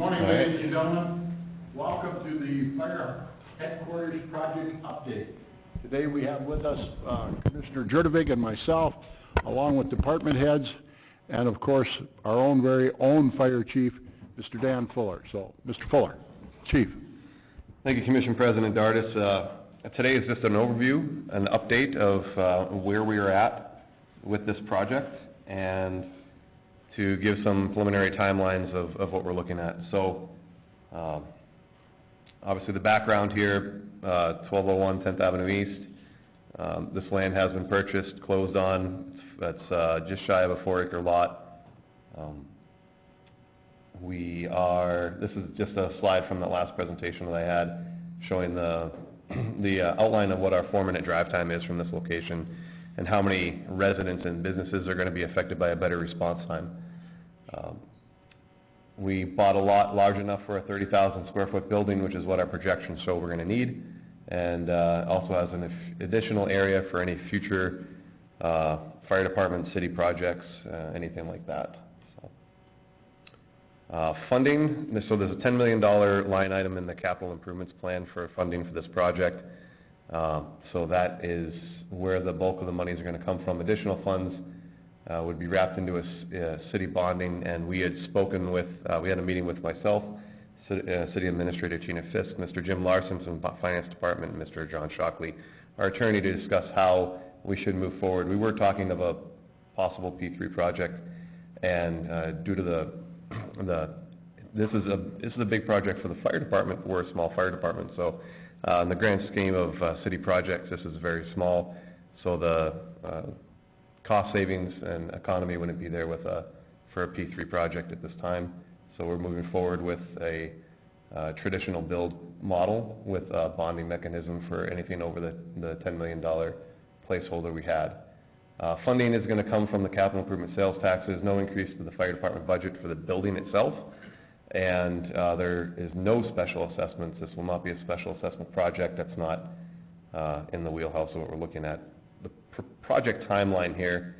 morning, ladies and gentlemen. Welcome to the Fire Headquarters Project Update. Today we have with us Commissioner Jurdevig and myself, along with department heads, and of course our own very own Fire Chief, Mr. Dan Fuller. So, Mr. Fuller, Chief. Thank you, Commission President Dardis. Today is just an overview, an update of where we are at with this project, and to give some preliminary timelines of what we're looking at. So, obviously the background here, 1201 10th Avenue East. This land has been purchased, closed on. That's just shy of a 4-acre lot. This is just a slide from the last presentation that I had showing the outline of what our 4-minute drive time is from this location and how many residents and businesses are going to be affected by a better response time. We bought a lot large enough for a 30,000 square foot building, which is what our projections show we're going to need, and also has an additional area for any future fire department, city projects, anything like that. Funding, so there's a $10 million line item in the capital improvements plan for funding for this project. So that is where the bulk of the monies are going to come from. Additional funds would be wrapped into a city bonding, and we had spoken with, we had a meeting with myself, City Administrator Tina Fisk, Mr. Jim Larson from the Finance Department, and Mr. John Shockley, our attorney, to discuss how we should move forward. We were talking of a possible P3 project, and due to this is a big project for the fire department. We're a small fire department, so in the grand scheme of city projects, this is very small. So the cost savings and economy wouldn't be there for a P3 project at this time. So we're moving forward with a traditional build model with a bonding mechanism for anything over the $10 million placeholder we had. Funding is going to come from the capital improvement sales taxes, no increase to the fire department budget for the building itself, and there is no special assessments. This will not be a special assessment project. That's not in the wheelhouse of what we're looking at. The project timeline here,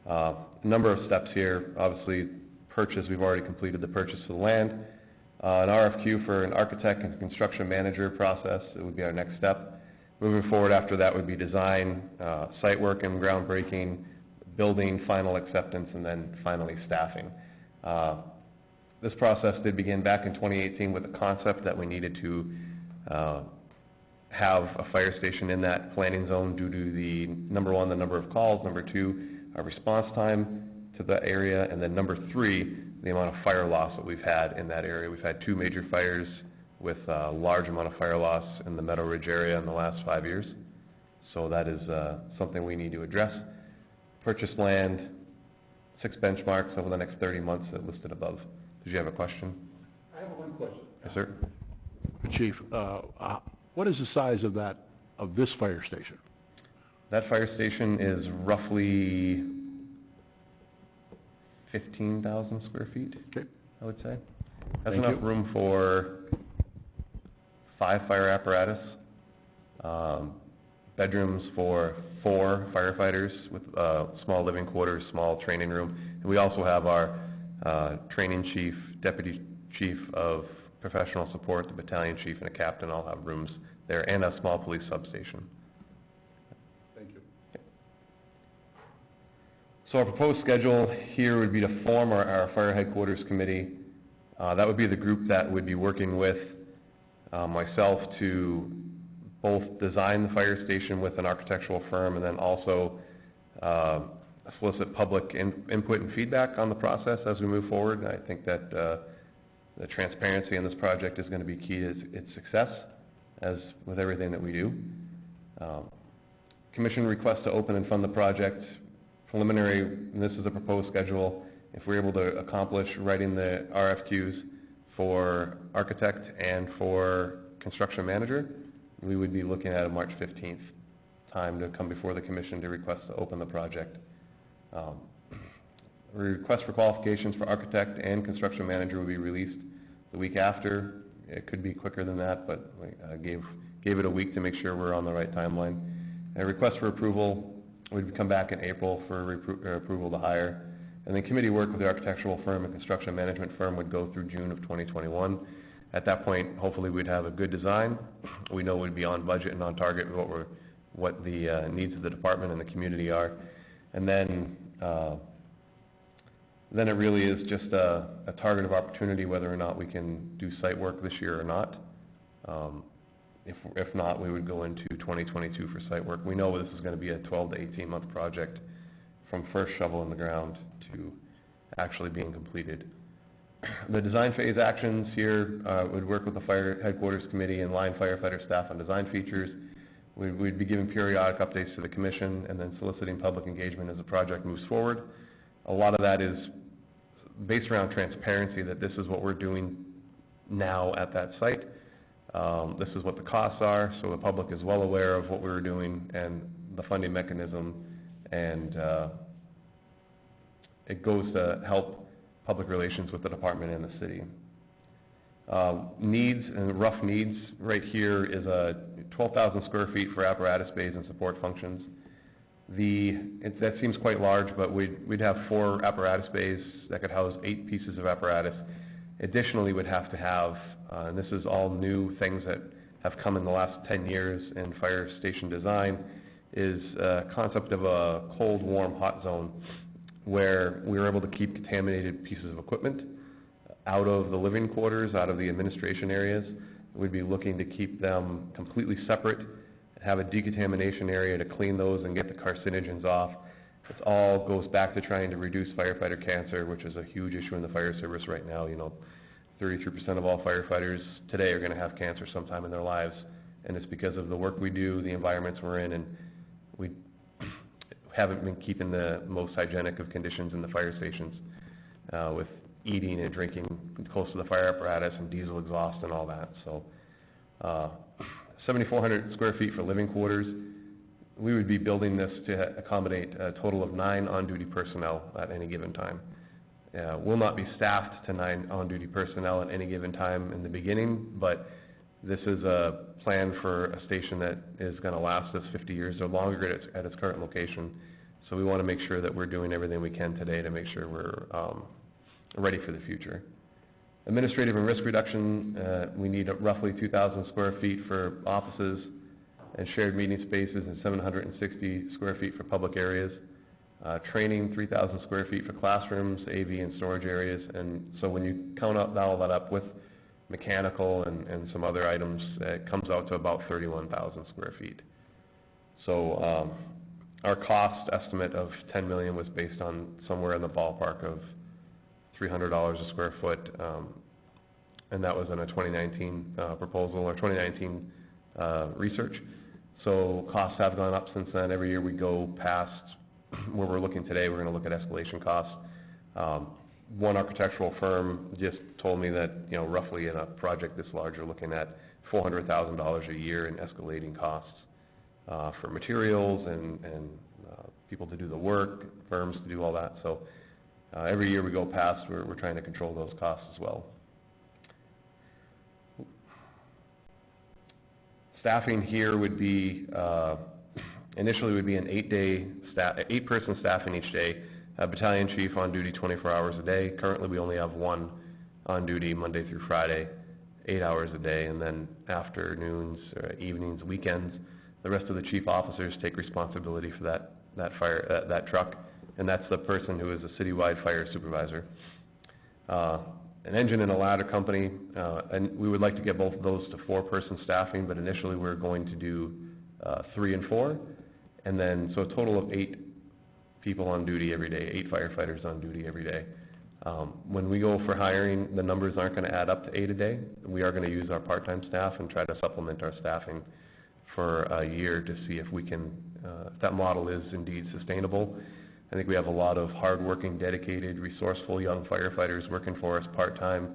a number of steps here. Obviously, purchase, we've already completed the purchase of the land. An RFQ for an architect and construction manager process, it would be our next step. Moving forward after that would be design, site work and groundbreaking, building, final acceptance, and then finally staffing. This process did begin back in 2018 with the concept that we needed to have a fire station in that planning zone due to the, number one, the number of calls, number two, our response time to the area, and then number three, the amount of fire loss that we've had in that area. We've had 2 major fires with a large amount of fire loss in the Meadow Ridge area in the last 5 years. So that is something we need to address. Purchase land, 6 benchmarks over the next 30 months listed above. Did you have a question? I have one question. Yes, sir. Chief, what is the size of this fire station? That fire station is roughly 15,000 square feet, okay, I would say. Has enough room for 5 fire apparatus, bedrooms for 4 firefighters with small living quarters, small training room. And we also have our training chief, deputy chief of professional support, the battalion chief, and a captain all have rooms there, and a small police substation. Thank you. So our proposed schedule here would be to form our fire headquarters committee. That would be the group that would be working with myself to both design the fire station with an architectural firm, and then also solicit public input and feedback on the process as we move forward. I think that the transparency in this project is going to be key to its success, as with everything that we do. Commission request to open and fund the project. Preliminary, and this is the proposed schedule. If we're able to accomplish writing the RFQs for architect and for construction manager, we would be looking at a March 15th time to come before the commission to request to open the project. Request for qualifications for architect and construction manager will be released the week after. It could be quicker than that, but we gave it a week to make sure we're on the right timeline. A request for approval would come back in April for approval to hire. And then committee work with the architectural firm and construction management firm would go through June of 2021. At that point, hopefully we'd have a good design. We know we'd be on budget and on target with what the needs of the department and the community are. And then it really is just a target of opportunity whether or not we can do site work this year or not. If not, we would go into 2022 for site work. We know this is going to be a 12 to 18 month project from first shovel in the ground to actually being completed. The design phase actions here would work with the Fire Headquarters Committee and line firefighter staff on design features. We'd be giving periodic updates to the Commission and then soliciting public engagement as the project moves forward. A lot of that is based around transparency, that this is what we're doing now at that site. This is what the costs are, so the public is well aware of what we were doing and the funding mechanism, and it goes to help public relations with the department and the city. Needs and rough needs right here is 12,000 square feet for apparatus bays and support functions. That seems quite large, but we'd have 4 apparatus bays that could house 8 pieces of apparatus. Additionally, we'd have to have, and this is all new things that have come in the last 10 years in fire station design, is a concept of a cold, warm, hot zone where we were able to keep contaminated pieces of equipment out of the living quarters, out of the administration areas. We'd be looking to keep them completely separate, have a decontamination area to clean those and get the carcinogens off. It all goes back to trying to reduce firefighter cancer, which is a huge issue in the fire service right now. 33% of all firefighters today are going to have cancer sometime in their lives, and it's because of the work we do, the environments we're in, and we haven't been keeping the most hygienic of conditions in the fire stations with eating and drinking close to the fire apparatus and diesel exhaust and all that. So 7,400 square feet for living quarters. We would be building this to accommodate a total of 9 on-duty personnel at any given time. We'll not be staffed to 9 on-duty personnel at any given time in the beginning, but this is a plan for a station that is going to last us 50 years or longer at its current location. So we want to make sure that we're doing everything we can today to make sure we're ready for the future. Administrative and risk reduction, we need roughly 2,000 square feet for offices and shared meeting spaces and 760 square feet for public areas. Training, 3,000 square feet for classrooms, AV and storage areas. And so when you count all that up with mechanical and some other items, it comes out to about 31,000 square feet. So our cost estimate of $10 million was based on somewhere in the ballpark of $300 a square foot, and that was in a 2019 proposal or 2019 research. So costs have gone up since then. Every year we go past where we're looking today, we're going to look at escalation costs. One architectural firm just told me that, roughly in a project this large, you're looking at $400,000 a year in escalating costs for materials and people to do the work, firms to do all that. So every year we go past, we're trying to control those costs as well. Staffing here would be, initially would be an 8-person staffing each day, a battalion chief on duty 24 hours a day. Currently we only have 1 on duty Monday through Friday, 8 hours a day, and then afternoons, evenings, weekends, the rest of the chief officers take responsibility for that truck, and that's the person who is a citywide fire supervisor. An engine and a ladder company, and we would like to get both of those to 4-person staffing, but initially we're going to do 3 and 4, and then so a total of 8 people on duty every day, 8 firefighters on duty every day. When we go for hiring, the numbers aren't going to add up to 8 a day. We are going to use our part-time staff and try to supplement our staffing for a year to see if we can, if that model is indeed sustainable. I think we have a lot of hard-working, dedicated, resourceful young firefighters working for us part-time,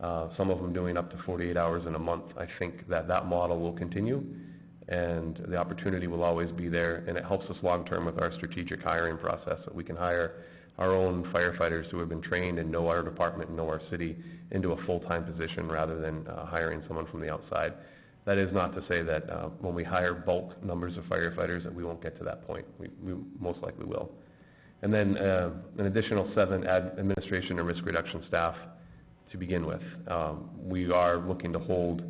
some of them doing up to 48 hours in a month. I think that model will continue, and the opportunity will always be there, and it helps us long-term with our strategic hiring process, that we can hire our own firefighters who have been trained and know our department and know our city into a full-time position rather than hiring someone from the outside. That is not to say that when we hire bulk numbers of firefighters that we won't get to that point. We most likely will. And then an additional 7 administration and risk reduction staff to begin with. We are looking to hold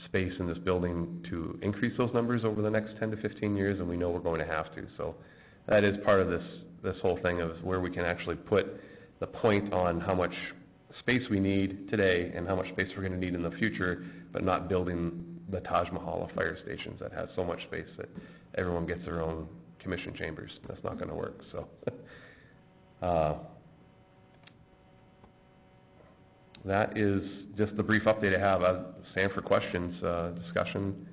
space in this building to increase those numbers over the next 10 to 15 years, and we know we're going to have to. So that is part of this whole thing of where we can actually put the point on how much space we need today and how much space we're going to need in the future, but not building the Taj Mahal of fire stations that has so much space that everyone gets their own commission chambers. That's not going to work. So that is just the brief update I have. I stand for questions, discussion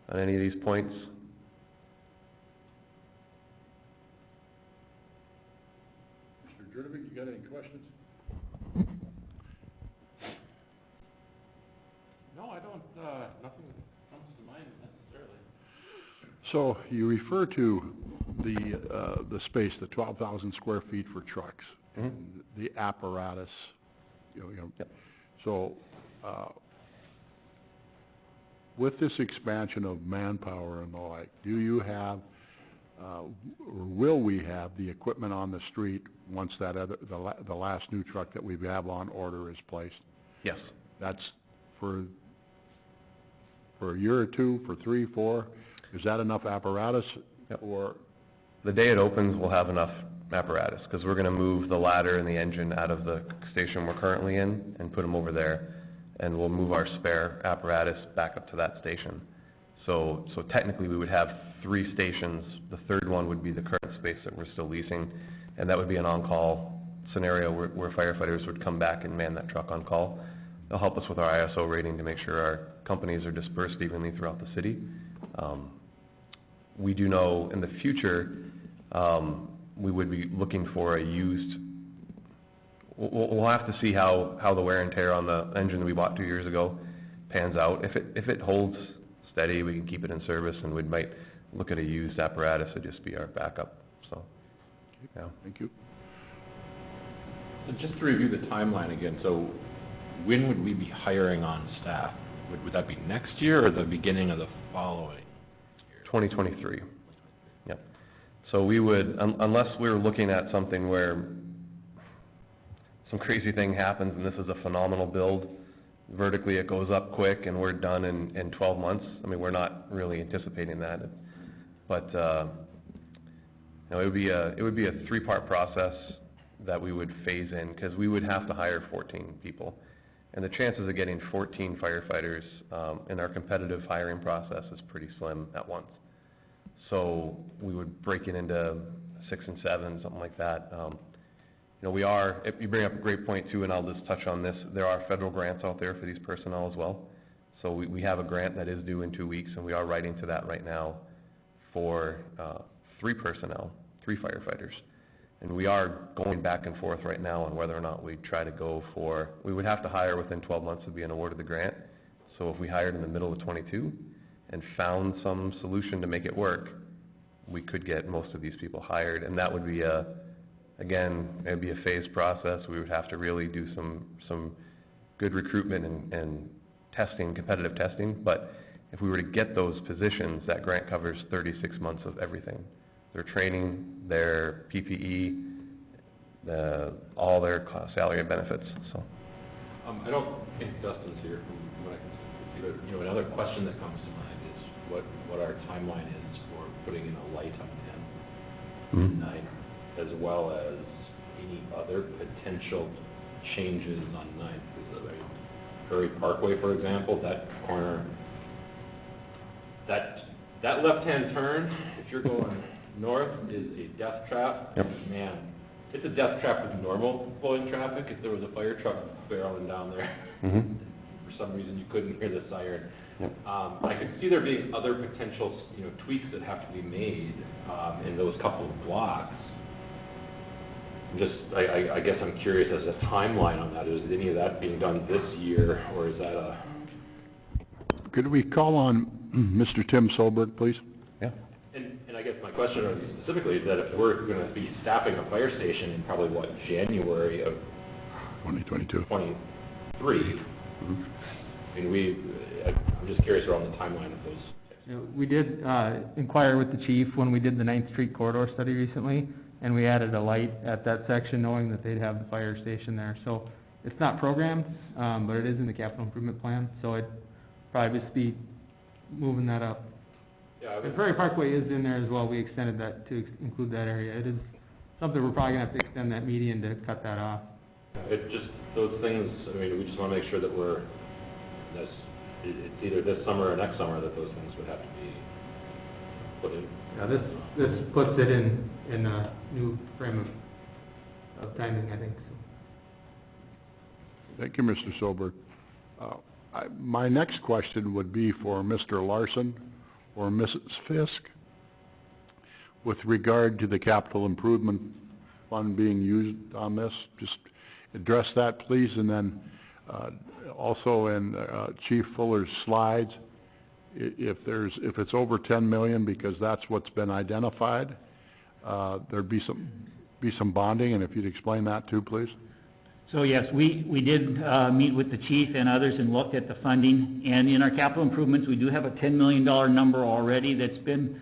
on any of these points. Mr. Jurdovic, you got any questions? No, I don't, nothing comes to mind necessarily. So you refer to the space, the 12,000 square feet for trucks, and the apparatus, Yep. So with this expansion of manpower and the like, do you have, or will we have the equipment on the street once that the last new truck that we have on order is placed? Yes. That's for a year or two, for 3, 4? Is that enough apparatus? Yep. Or The day it opens, we'll have enough apparatus, because we're going to move the ladder and the engine out of the station we're currently in and put them over there, and we'll move our spare apparatus back up to that station. So technically we would have 3 stations. The third one would be the current space that we're still leasing, and that would be an on-call scenario where firefighters would come back and man that truck on call. They'll help us with our ISO rating to make sure our companies are dispersed evenly throughout the city. We do know in the future we would be looking for a used, we'll have to see how the wear and tear on the engine that we bought 2 years ago pans out. If it holds steady, we can keep it in service, and we might look at a used apparatus to just be our backup. So, yeah. Thank you. So just to review the timeline again, so when would we be hiring on staff? Would that be next year or the beginning of the following year? 2023. Yep. So we would, unless we were looking at something where some crazy thing happens and this is a phenomenal build, vertically it goes up quick and we're done in 12 months. I mean, we're not really anticipating that. But it would be a 3-part process that we would phase in, because we would have to hire 14 people. And the chances of getting 14 firefighters in our competitive hiring process is pretty slim at once. So we would break it into 6 and 7, something like that. We are, if you bring up a great point too, and I'll just touch on this, there are federal grants out there for these personnel as well. So we have a grant that is due in 2 weeks, and we are writing to that right now for 3 personnel, 3 firefighters. And we are going back and forth right now on whether or not we try to go for, we would have to hire within 12 months of being awarded the grant. So if we hired in the middle of 22 and found some solution to make it work, we could get most of these people hired. And that would be again, it would be a phased process. We would have to really do some good recruitment and testing, competitive testing. But if we were to get those positions, that grant covers 36 months of everything. Their training, their PPE, all their salary and benefits. So, I don't think Dustin's here from what I can see, but another question that comes to mind is what our timeline is for putting in a light on 10 at night, as well as any other potential changes on 9th. Because Curry Parkway, for example, that corner, that left-hand turn, if you're going north, is a death trap. Yep. Man, it's a death trap with normal flowing traffic. If there was a fire truck barreling down there, for some reason you couldn't hear the siren. Yep. I could see there being other potential, tweaks that have to be made in those couple of blocks. I guess I'm curious as a timeline on that. Is any of that being done this year, or is that a... Could we call on Mr. Tim Solberg, please? yeah. And I guess my question specifically is that if we're going to be staffing a fire station in probably, January of 2022. 23, I mean, I'm just curious around the timeline of those. We did inquire with the chief when we did the 9th Street corridor study recently, and we added a light at that section knowing that they'd have the fire station there. So it's not programmed, but it is in the capital improvement plan, so it'd probably just be moving that up. Yeah, The Prairie Parkway is in there as well. We extended that to include that area. It is something we're probably gonna have to extend that median to cut that off. it just, those things, I mean, we just want to make sure that it's either this summer or next summer that those things would have to be put in. Yeah, this puts it in a new frame of timing, I think. Thank you, Mr. Soberg. My next question would be for Mr. Larson or Mrs. Fisk with regard to the capital improvement fund being used on this. Just address that, please, and then also in Chief Fuller's slides, if it's over 10 million, because that's what's been identified, there'd be some bonding, and if you'd explain that too, please. So yes, we did meet with the chief and others and looked at the funding, and in our capital improvements, we do have a $10 million number already that's been,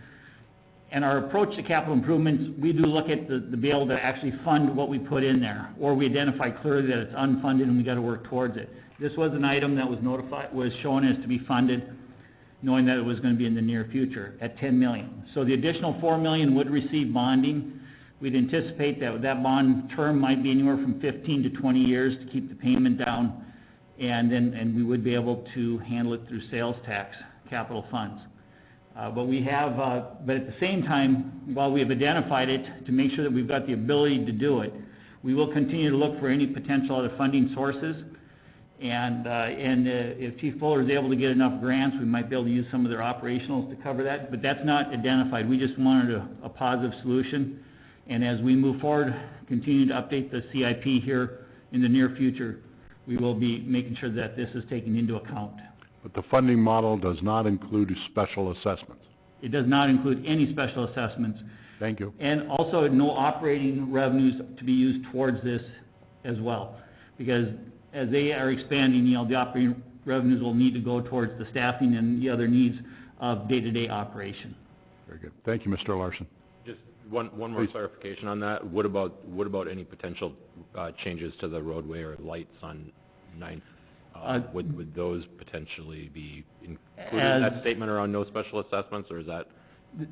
and our approach to capital improvements, we do look at the be able to actually fund what we put in there, or we identify clearly that it's unfunded and we got to work towards it. This was an item that was shown as to be funded, knowing that it was going to be in the near future at 10 million. So the additional 4 million would receive bonding. We'd anticipate that bond term might be anywhere from 15 to 20 years to keep the payment down, and we would be able to handle it through sales tax capital funds. But at the same time, while we have identified it to make sure that we've got the ability to do it, we will continue to look for any potential other funding sources. And if Chief Fuller is able to get enough grants, we might be able to use some of their operationals to cover that. But that's not identified. We just wanted a positive solution. And as we move forward, continue to update the CIP here in the near future, we will be making sure that this is taken into account. But the funding model does not include special assessments. It does not include any special assessments. Thank you. And also no operating revenues to be used towards this as well. Because as they are expanding, the operating revenues will need to go towards the staffing and the other needs of day-to-day operation. Very good. Thank you, Mr. Larson. Just one more clarification on that. What about any potential changes to the roadway or lights on 9th? Would those potentially be included in that statement around no special assessments, or is that?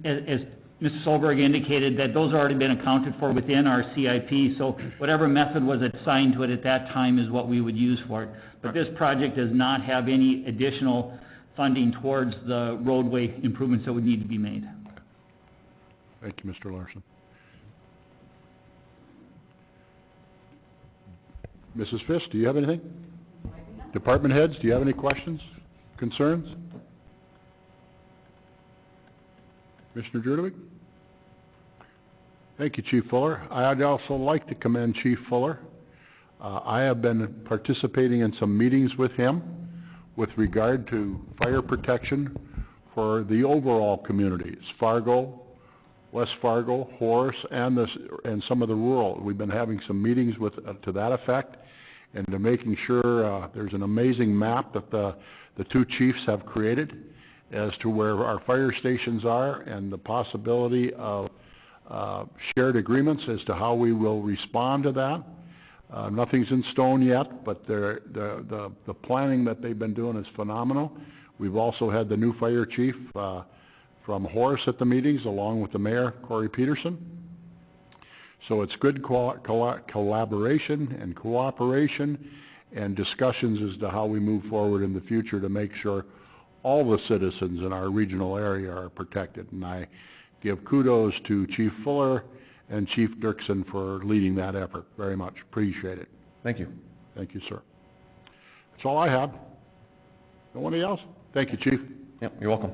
As Mr. Solberg indicated, that those have already been accounted for within our CIP, so whatever method was assigned to it at that time is what we would use for it. But this project does not have any additional funding towards the roadway improvements that would need to be made. Thank you, Mr. Larson. Mrs. Fisk, do you have anything? Department heads, do you have any questions, concerns? Commissioner Jurdovich? Thank you, Chief Fuller. I'd also like to commend Chief Fuller. I have been participating in some meetings with him with regard to fire protection for the overall communities, Fargo, West Fargo, Horace, and some of the rural. We've been having some meetings to that effect, and to making sure there's an amazing map that the two chiefs have created as to where our fire stations are and the possibility of shared agreements as to how we will respond to that. Nothing's in stone yet, but the planning that they've been doing is phenomenal. We've also had the new fire chief from Horace at the meetings, along with the mayor, Corey Peterson. So it's good collaboration and cooperation and discussions as to how we move forward in the future to make sure all the citizens in our regional area are protected. And I give kudos to Chief Fuller and Chief Dirksen for leading that effort. Very much appreciate it. Thank you. Thank you, sir. That's all I have. Nobody else? Thank you, Chief. Yep, you're welcome.